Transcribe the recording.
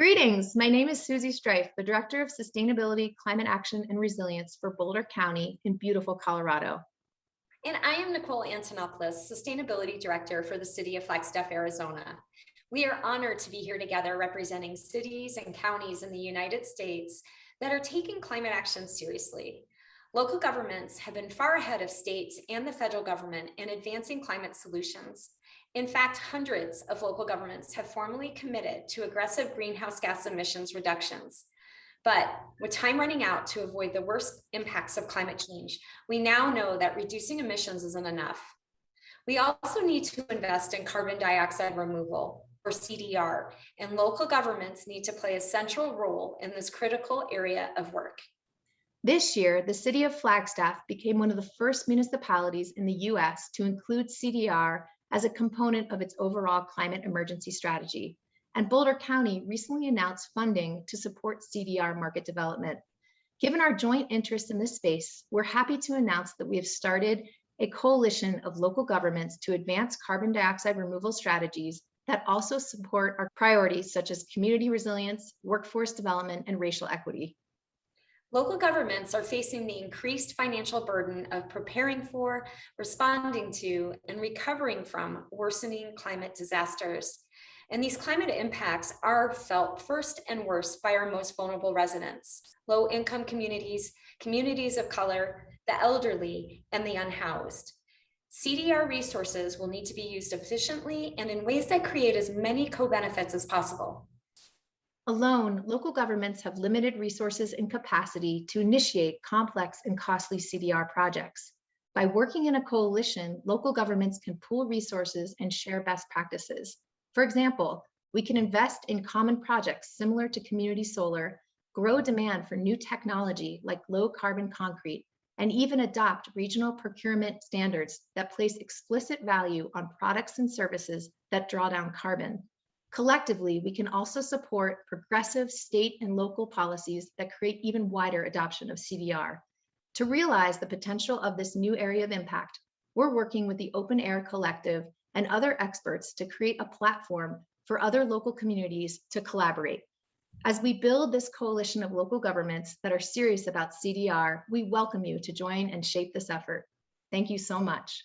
Greetings, my name is Susie Streif, the Director of Sustainability, Climate Action, and Resilience for Boulder County in beautiful Colorado. And I am Nicole Antonopoulos, Sustainability Director for the City of Flagstaff, Arizona. We are honored to be here together representing cities and counties in the United States that are taking climate action seriously. Local governments have been far ahead of states and the federal government in advancing climate solutions. In fact, hundreds of local governments have formally committed to aggressive greenhouse gas emissions reductions. But with time running out to avoid the worst impacts of climate change, we now know that reducing emissions isn't enough. We also need to invest in carbon dioxide removal, or CDR, and local governments need to play a central role in this critical area of work. This year, the City of Flagstaff became one of the first municipalities in the U.S. to include CDR as a component of its overall climate emergency strategy. And Boulder County recently announced funding to support CDR market development. Given our joint interest in this space, we're happy to announce that we have started a coalition of local governments to advance carbon dioxide removal strategies that also support our priorities such as community resilience, workforce development, and racial equity. Local governments are facing the increased financial burden of preparing for, responding to, and recovering from worsening climate disasters. And these climate impacts are felt first and worst by our most vulnerable residents, low-income communities, communities of color, the elderly, and the unhoused. CDR resources will need to be used efficiently and in ways that create as many co-benefits as possible. Alone, local governments have limited resources and capacity to initiate complex and costly CDR projects. By working in a coalition, local governments can pool resources and share best practices. For example, we can invest in common projects similar to community solar, grow demand for new technology like low carbon concrete, and even adopt regional procurement standards that place explicit value on products and services that draw down carbon. Collectively, we can also support progressive state and local policies that create even wider adoption of CDR. To realize the potential of this new area of impact, we're working with the Open Air Collective and other experts to create a platform for other local communities to collaborate. As we build this coalition of local governments that are serious about CDR, we welcome you to join and shape this effort. Thank you so much.